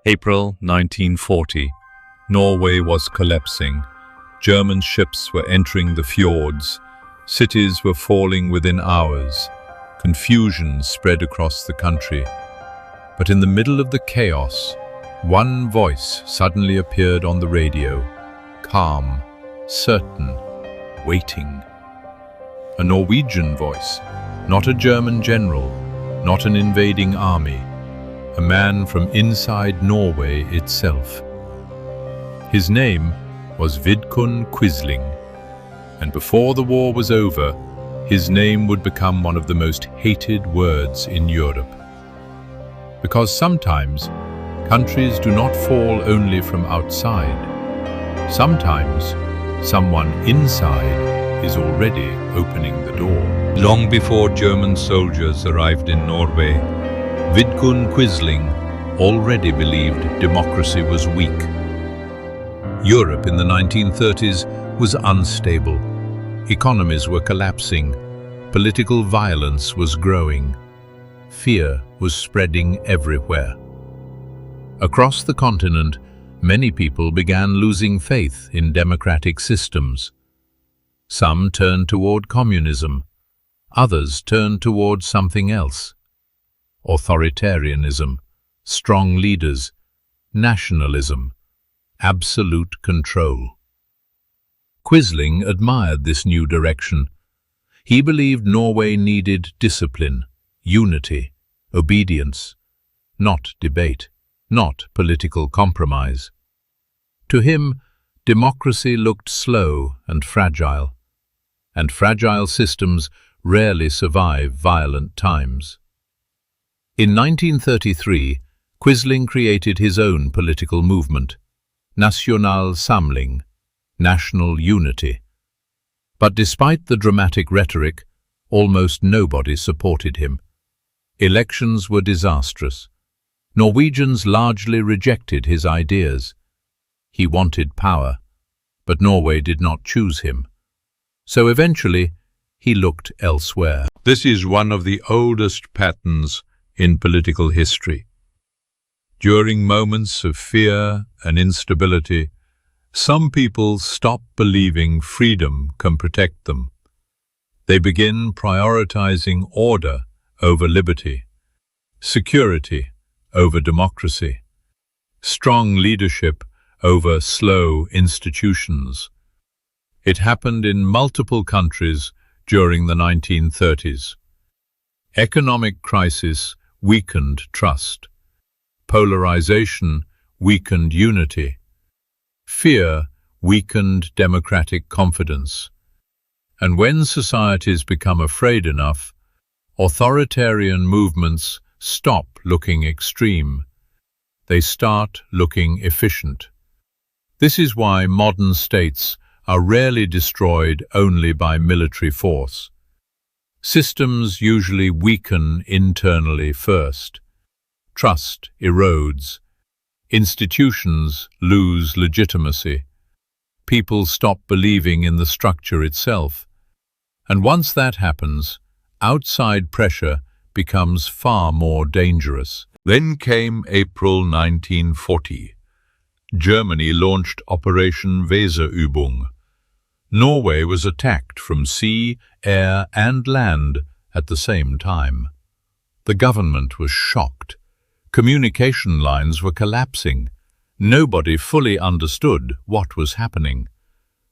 April 1940. Norway was collapsing. German ships were entering the fjords. Cities were falling within hours. Confusion spread across the country. But in the middle of the chaos, one voice suddenly appeared on the radio, calm, certain, waiting. A Norwegian voice, not a German general, not an invading army, a man from inside Norway itself. His name was Vidkun Quisling, and before the war was over, his name would become one of the most hated words in Europe. Because sometimes, countries do not fall only from outside. Sometimes, someone inside is already opening the door. Long before German soldiers arrived in Norway, Vidkun Quisling already believed democracy was weak. Europe in the 1930s was unstable. Economies were collapsing. Political violence was growing. Fear was spreading everywhere. Across the continent, many people began losing faith in democratic systems. Some turned toward communism. Others turned toward something else. Authoritarianism, strong leaders, nationalism, absolute control. Quisling admired this new direction. He believed Norway needed discipline, unity, obedience, not debate, not political compromise. To him, democracy looked slow and fragile systems rarely survive violent times. In 1933, Quisling created his own political movement, National Samling, National Unity. But despite the dramatic rhetoric, almost nobody supported him. Elections were disastrous. Norwegians largely rejected his ideas. He wanted power, but Norway did not choose him. So eventually, he looked elsewhere. This is one of the oldest patterns in political history. During moments of fear and instability, some people stop believing freedom can protect them. They begin prioritizing order over liberty, security over democracy, strong leadership over slow institutions. It happened in multiple countries during the 1930s. Economic crisis weakened trust. Polarization weakened unity. Fear weakened democratic confidence. And when societies become afraid enough, authoritarian movements stop looking extreme. They start looking efficient. This is why modern states are rarely destroyed only by military force. Systems usually weaken internally first. Trust erodes. Institutions lose legitimacy. People stop believing in the structure itself. And once that happens, outside pressure becomes far more dangerous. Then came April 1940. Germany launched Operation Weserübung. Norway was attacked from sea, air and land at the same time. The government was shocked. Communication lines were collapsing. Nobody fully understood what was happening.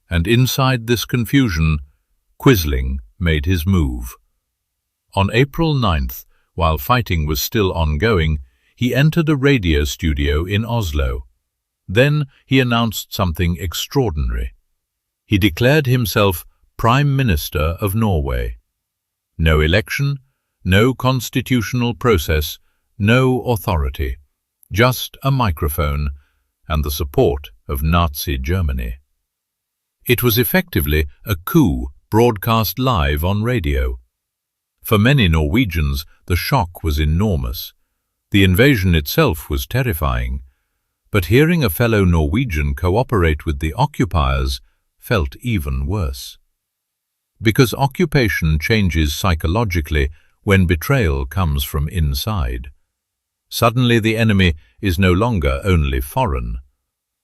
And inside this confusion, Quisling made his move. On April 9th, while fighting was still ongoing, he entered a radio studio in Oslo. Then he announced something extraordinary. He declared himself Prime Minister of Norway. No election, no constitutional process, no authority, just a microphone and the support of Nazi Germany. It was effectively a coup broadcast live on radio. For many Norwegians, the shock was enormous. The invasion itself was terrifying, but hearing a fellow Norwegian cooperate with the occupiers felt even worse. Because occupation changes psychologically when betrayal comes from inside. Suddenly the enemy is no longer only foreign.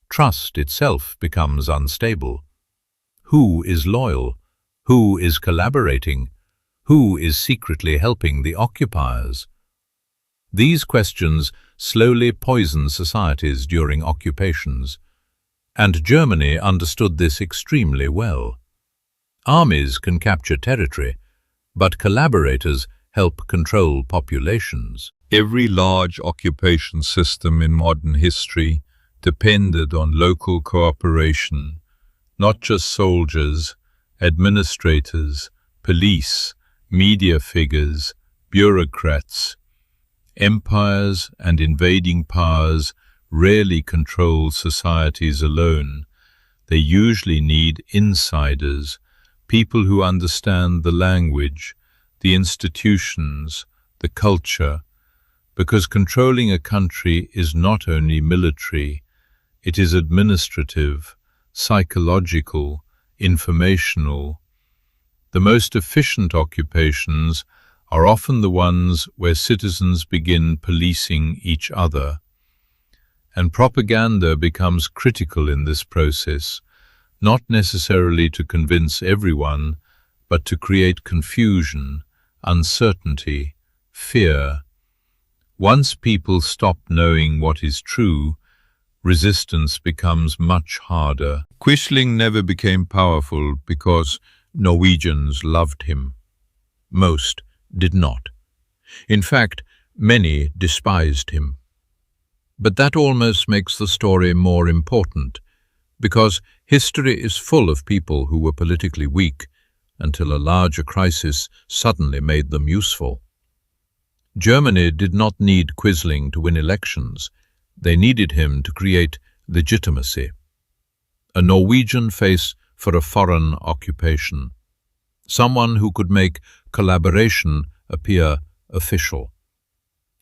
Trust itself becomes unstable. Who is loyal? Who is collaborating? Who is secretly helping the occupiers? These questions slowly poison societies during occupations, and Germany understood this extremely well. Armies can capture territory, but collaborators help control populations. Every large occupation system in modern history depended on local cooperation, not just soldiers, administrators, police, media figures, bureaucrats. Empires and invading powers rarely control societies alone. They usually need insiders, people who understand the language, the institutions, the culture, because controlling a country is not only military, it is administrative, psychological, informational. The most efficient occupations are often the ones where citizens begin policing each other. And propaganda becomes critical in this process, not necessarily to convince everyone, but to create confusion, uncertainty, fear. Once people stop knowing what is true, resistance becomes much harder. Quisling never became powerful because Norwegians loved him. Most did not. In fact, many despised him. But that almost makes the story more important, because history is full of people who were politically weak until a larger crisis suddenly made them useful. Germany did not need Quisling to win elections. They needed him to create legitimacy. A Norwegian face for a foreign occupation. Someone who could make collaboration appear official.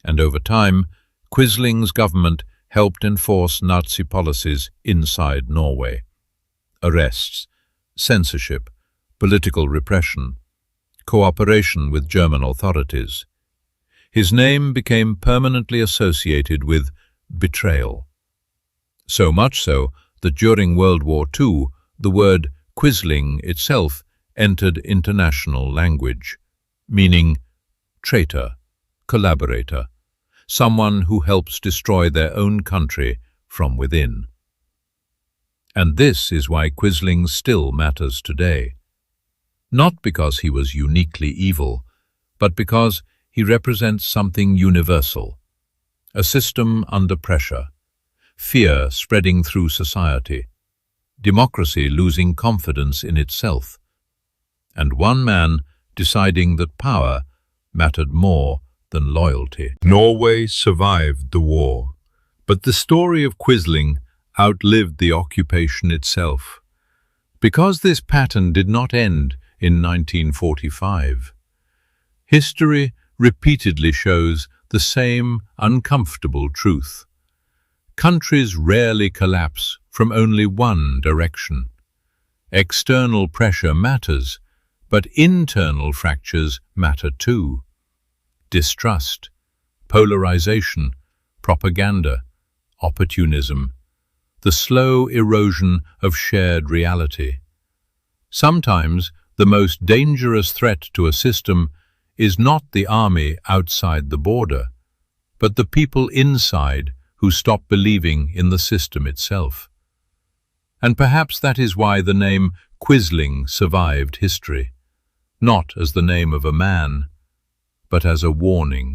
And over time, Quisling's government helped enforce Nazi policies inside Norway. Arrests, censorship, political repression, cooperation with German authorities. His name became permanently associated with betrayal. So much so that during World War II, the word Quisling itself entered international language, meaning traitor, collaborator, someone who helps destroy their own country from within. And this is why Quisling still matters today. Not because he was uniquely evil, but because he represents something universal, a system under pressure, fear spreading through society, democracy losing confidence in itself, and one man deciding that power mattered more than loyalty. Norway survived the war, but the story of Quisling outlived the occupation itself. Because this pattern did not end in 1945, history repeatedly shows the same uncomfortable truth. Countries rarely collapse from only one direction. External pressure matters, but internal fractures matter too. Distrust, polarization, propaganda, opportunism, the slow erosion of shared reality. Sometimes the most dangerous threat to a system is not the army outside the border, but the people inside who stop believing in the system itself. And perhaps that is why the name Quisling survived history, not as the name of a man, but as a warning.